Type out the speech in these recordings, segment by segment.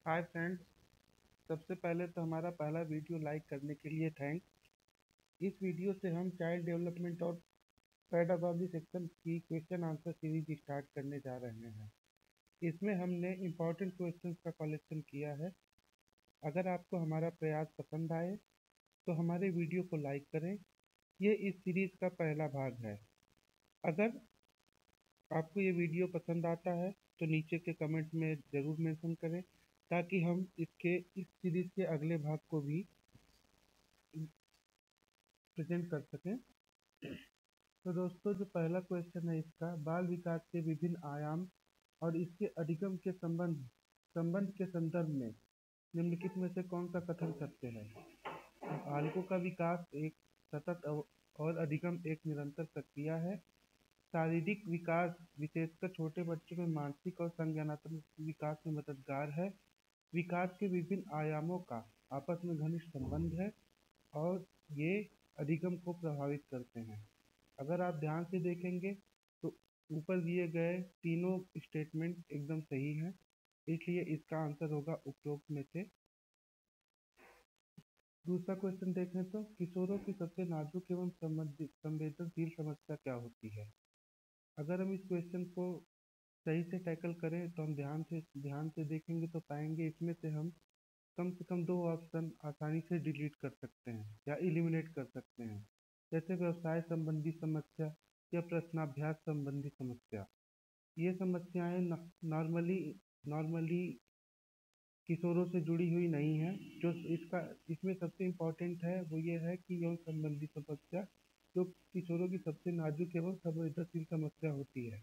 Hi friends. सबसे पहले तो हमारा पहला वीडियो लाइक करने के लिए थैंक्स। इस वीडियो से हम चाइल्ड डेवलपमेंट और पेडागॉजी सेक्शन की क्वेश्चन आंसर सीरीज स्टार्ट करने जा रहे हैं। इसमें हमने इम्पोर्टेंट क्वेश्चंस का कलेक्शन किया है। अगर आपको हमारा प्रयास पसंद आए तो हमारे वीडियो को लाइक करें। ये इस सीरीज का पहला भाग है। अगर आपको ये वीडियो पसंद आता है तो नीचे के कमेंट में ज़रूर मेंशन करें, ताकि हम इस सीरीज के अगले भाग को भी प्रेजेंट कर सकें। तो दोस्तों, जो पहला क्वेश्चन है इसका, बाल विकास के विभिन्न आयाम और इसके अधिगम के संबंध के संदर्भ में निम्नलिखित में से कौन सा कथन सत्य है? बालकों का विकास एक सतत और अधिगम एक निरंतर प्रक्रिया है। शारीरिक विकास विशेषकर छोटे बच्चों में मानसिक और संज्ञानात्मक विकास में मददगार है। विकास के विभिन्न आयामों का आपस में घनिष्ठ संबंध है और ये अधिगम को प्रभावित करते हैं। अगर आप ध्यान से देखेंगे तो ऊपर दिए गए तीनों स्टेटमेंट एकदम सही हैं, इसलिए इसका आंसर होगा उपरोक्त में से। दूसरा क्वेश्चन देखें तो किशोरों की सबसे नाजुक एवं संवेदनशील समस्या क्या होती है? अगर हम इस क्वेश्चन को सही से टैकल करें तो हम ध्यान से देखेंगे तो पाएंगे इसमें से हम कम से कम दो ऑप्शन आसानी से डिलीट कर सकते हैं या एलिमिनेट कर सकते हैं, जैसे व्यवसाय संबंधी समस्या या प्रश्नाभ्यास संबंधी समस्या। ये समस्याएं नॉर्मली किशोरों से जुड़ी हुई नहीं है। जो इसमें सबसे इम्पोर्टेंट है वो ये है कि यौन संबंधी समस्या, जो किशोरों की सबसे नाजुक एवं संवेदनशील समस्या होती है।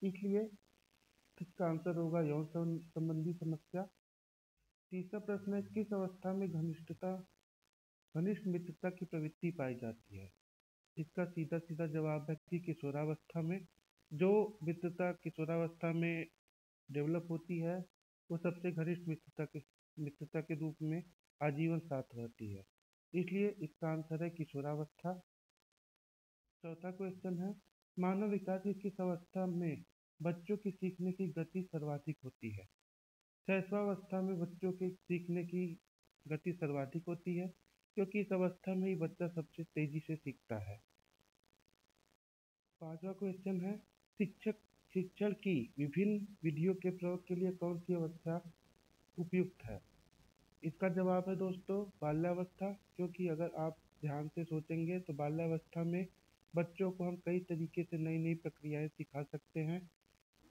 इसलिए इसका आंसर होगा यौन संबंधी समस्या। तीसरा प्रश्न है, किस अवस्था में घनिष्ठ मित्रता की प्रवृत्ति पाई जाती है? इसका सीधा सीधा जवाब है कि किशोरावस्था में। जो मित्रता किशोरावस्था में डेवलप होती है वो सबसे घनिष्ठ मित्रता के रूप में आजीवन साथ रहती है, इसलिए इसका आंसर है किशोरावस्था। चौथा क्वेश्चन है, मानव विकास की किस अवस्था में बच्चों की सीखने की गति सर्वाधिक होती है? शैशवावस्था में बच्चों के सीखने की गति सर्वाधिक होती है, क्योंकि इस अवस्था में ही बच्चा सबसे तेजी से सीखता है। पांचवा क्वेश्चन है, शिक्षण की विभिन्न विधियों के प्रयोग के लिए कौन सी अवस्था उपयुक्त है? इसका जवाब है दोस्तों बाल्यावस्था, क्योंकि अगर आप ध्यान से सोचेंगे तो बाल्यावस्था में बच्चों को हम कई तरीके से नई नई प्रक्रियाएं सिखा सकते हैं।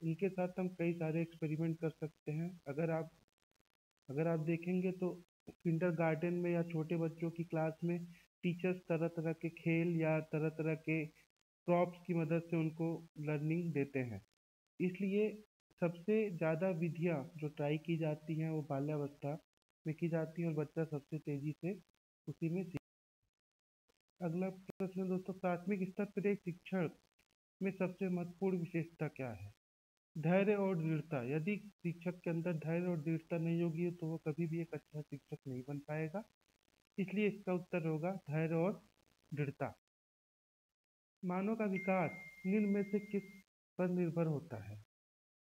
इनके साथ हम कई सारे एक्सपेरिमेंट कर सकते हैं। अगर आप देखेंगे तो किंडरगार्टन में या छोटे बच्चों की क्लास में टीचर्स तरह तरह के खेल या तरह तरह के प्रॉप्स की मदद से उनको लर्निंग देते हैं। इसलिए सबसे ज़्यादा विधियाँ जो ट्राई की जाती हैं वो बाल्यावस्था में की जाती हैं और बच्चा सबसे तेज़ी से उसी में सीख। अगला प्रश्न दोस्तों, प्राथमिक स्तर पर एक शिक्षण में सबसे महत्वपूर्ण विशेषता क्या है? धैर्य और दृढ़ता। यदि शिक्षक के अंदर धैर्य और दृढ़ता नहीं होगी तो वो कभी भी एक अच्छा शिक्षक नहीं बन पाएगा, इसलिए इसका उत्तर होगा धैर्य और दृढ़ता। मानव का विकास निम्न में से किस पर निर्भर होता है?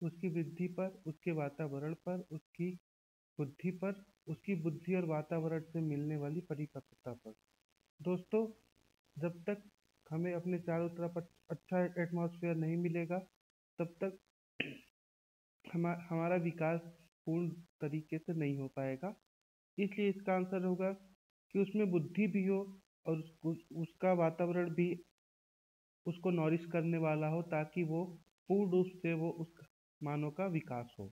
उसकी वृद्धि पर, उसके वातावरण पर, उसकी बुद्धि और वातावरण से मिलने वाली परिपक्वता पर। दोस्तों, जब तक हमें अपने चारों तरफ अच्छा एटमॉस्फेयर नहीं मिलेगा तब तक हमारा विकास पूर्ण तरीके से नहीं हो पाएगा। इसलिए इसका आंसर होगा कि उसमें बुद्धि भी हो और उसका वातावरण भी उसको नॉरिश करने वाला हो, ताकि वो पूर्ण रूप से वो उस मानव का विकास हो।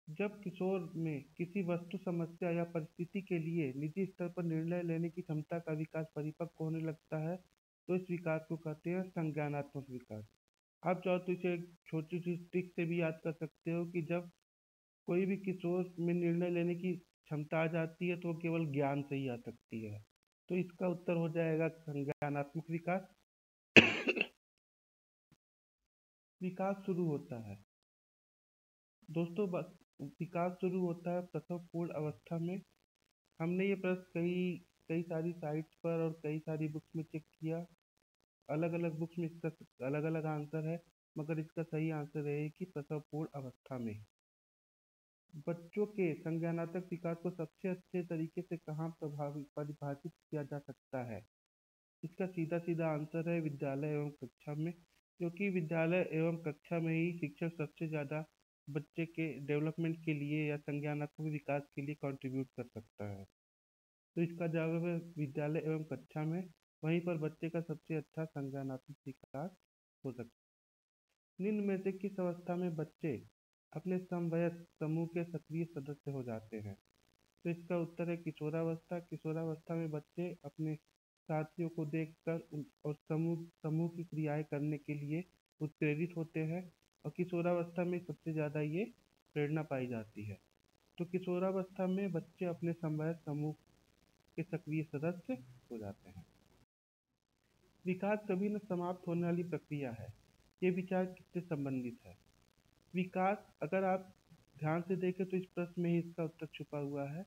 जब किशोर में किसी वस्तु, समस्या या परिस्थिति के लिए निजी स्तर पर निर्णय लेने की क्षमता का विकास परिपक्व होने लगता है, तो इस विकास को कहते हैं संज्ञानात्मक विकास। आप चाहो तो इसे एक छोटी सी ट्रिक से भी याद कर सकते हो कि जब कोई भी किशोर में निर्णय लेने की क्षमता आ जाती है तो वो केवल ज्ञान से ही आ सकती है। तो इसका उत्तर हो जाएगा संज्ञानात्मक विकास। विकास शुरू होता है दोस्तों, विकास शुरू होता है प्रसव पूर्ण अवस्था में। हमने ये प्रश्न कई कई सारी साइट्स पर और कई सारी बुक्स में चेक किया। अलग अलग बुक्स में इसका अलग अलग आंसर है, मगर इसका सही आंसर है कि प्रसव पूर्ण अवस्था में। बच्चों के संज्ञानात्मक विकास को सबसे अच्छे तरीके से कहाँ परिभाषित किया जा सकता है? इसका सीधा सीधा आंसर है विद्यालय एवं कक्षा में, क्योंकि विद्यालय एवं कक्षा में ही शिक्षक सबसे ज़्यादा बच्चे के डेवलपमेंट के लिए या संज्ञानात्मक विकास के लिए कंट्रीब्यूट कर सकता है। तो इसका जवाब है विद्यालय एवं कक्षा में, वहीं पर बच्चे का सबसे अच्छा संज्ञानात्मक विकास हो सकता है। निम्न में से किस अवस्था में बच्चे अपने समवयस्क समूह के सक्रिय सदस्य हो जाते हैं? तो इसका उत्तर है किशोरावस्था। किशोरावस्था में बच्चे अपने साथियों को देखकर और समूह समूह की क्रियाएं करने के लिए उत्प्रेरित होते हैं, और किशोरावस्था में सबसे ज़्यादा ये प्रेरणा पाई जाती है। तो किशोरावस्था में बच्चे अपने समवयस्क समूह के सक्रिय सदस्य हो जाते हैं। विकास कभी न समाप्त होने वाली प्रक्रिया है, ये विचार किससे संबंधित है? विकास, अगर आप ध्यान से देखें तो इस प्रश्न में ही इसका उत्तर छुपा हुआ है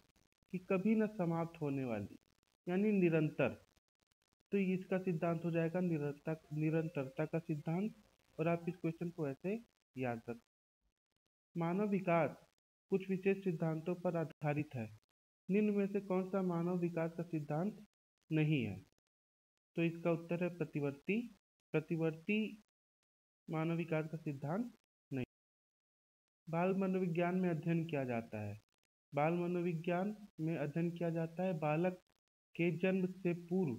कि कभी न समाप्त होने वाली, यानी निरंतर। तो इसका सिद्धांत हो जाएगा निरंतरता का सिद्धांत, और आप इस क्वेश्चन को ऐसे याद रख। मानव विकास कुछ विशेष सिद्धांतों पर आधारित है, निम्न में से कौन सा मानव विकास का सिद्धांत नहीं है? तो इसका उत्तर है प्रतिवर्ती। प्रतिवर्ती मानव विकास का सिद्धांत नहीं। बाल मनोविज्ञान में अध्ययन किया जाता है। बाल मनोविज्ञान में अध्ययन किया जाता है बालक के जन्म से पूर्व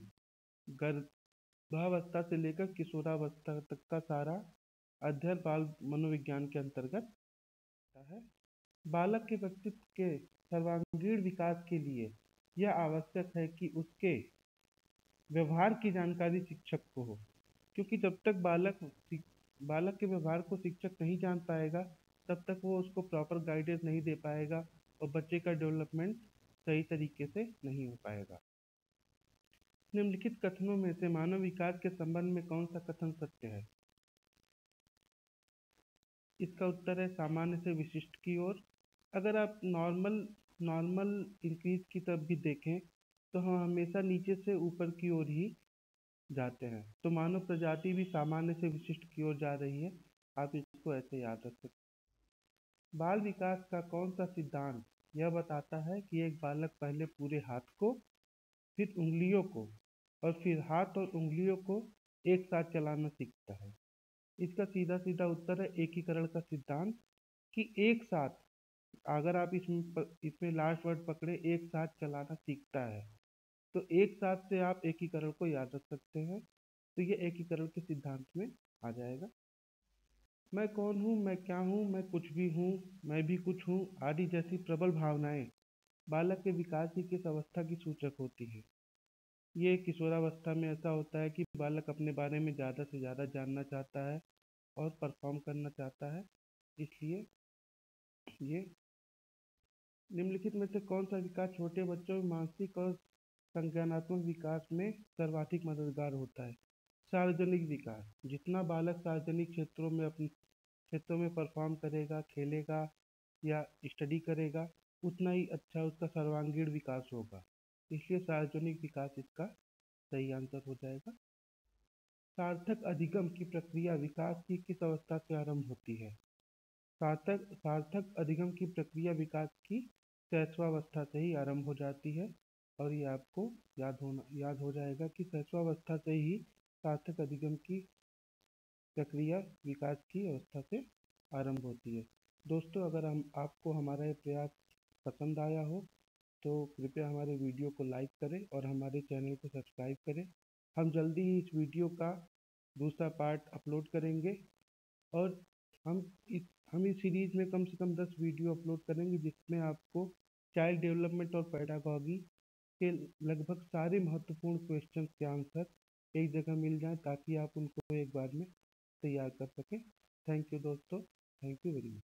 गर्भावस्था से लेकर किशोरावस्था तक का सारा अध्ययन बाल मनोविज्ञान के अंतर्गत आता है। बालक के व्यक्तित्व के सर्वांगीण विकास के लिए यह आवश्यक है कि उसके व्यवहार की जानकारी शिक्षक को हो, क्योंकि जब तक बालक के व्यवहार को शिक्षक नहीं जान पाएगा, तब तक वो उसको प्रॉपर गाइडेंस नहीं दे पाएगा और बच्चे का डेवलपमेंट सही तरीके से नहीं हो पाएगा। निम्नलिखित कथनों में से मानव विकास के संबंध में कौन सा कथन सत्य है? इसका उत्तर है सामान्य से विशिष्ट की ओर। अगर आप नॉर्मल इंक्रीज की तरफ भी देखें तो हम हमेशा नीचे से ऊपर की ओर ही जाते हैं, तो मानव प्रजाति भी सामान्य से विशिष्ट की ओर जा रही है। आप इसको ऐसे याद रख सकते हैं। बाल विकास का कौन सा सिद्धांत यह बताता है कि एक बालक पहले पूरे हाथ को, फिर उंगलियों को और फिर हाथ और उंगलियों को एक साथ चलाना सीखता है? इसका सीधा सीधा उत्तर है एकीकरण का सिद्धांत, कि एक साथ, अगर आप इसमें लास्ट वर्ड पकड़े, एक साथ चलाना सीखता है, तो एक साथ से आप एकीकरण को याद रख सकते हैं। तो ये एकीकरण के सिद्धांत में आ जाएगा। मैं कौन हूँ, मैं क्या हूँ, मैं कुछ भी हूँ, मैं भी कुछ हूँ आदि जैसी प्रबल भावनाएं बालक के विकास की किस अवस्था की सूचक होती है? ये किशोरावस्था में ऐसा होता है कि बालक अपने बारे में ज़्यादा से ज़्यादा जानना चाहता है और परफॉर्म करना चाहता है, इसलिए ये। निम्नलिखित में से कौन सा विकास छोटे बच्चों में मानसिक और संज्ञानात्मक विकास में सर्वाधिक मददगार होता है? सार्वजनिक विकास। जितना बालक सार्वजनिक क्षेत्रों में परफॉर्म करेगा, खेलेगा या स्टडी करेगा, उतना ही अच्छा उसका सर्वांगीण विकास होगा, इसलिए सार्वजनिक विकास इसका सही आंसर हो जाएगा। सार्थक अधिगम की प्रक्रिया विकास की किस अवस्था से आरंभ होती है? सार्थक अधिगम की प्रक्रिया विकास की शैशवावस्था से ही आरंभ हो जाती है, और ये आपको याद हो जाएगा कि शैशवावस्था से ही सार्थक अधिगम की प्रक्रिया विकास की अवस्था से आरंभ होती है। दोस्तों, अगर आपको हमारा ये प्रयास पसंद आया हो तो कृपया हमारे वीडियो को लाइक करें और हमारे चैनल को सब्सक्राइब करें। हम जल्दी ही इस वीडियो का दूसरा पार्ट अपलोड करेंगे, और हम इस सीरीज में कम से कम 10 वीडियो अपलोड करेंगे, जिसमें आपको चाइल्ड डेवलपमेंट और पेडागॉजी के लगभग सारे महत्वपूर्ण क्वेश्चंस के आंसर एक जगह मिल जाएं, ताकि आप उनको एक बार में तैयार कर सकें। थैंक यू दोस्तों, थैंक यू वेरी मच।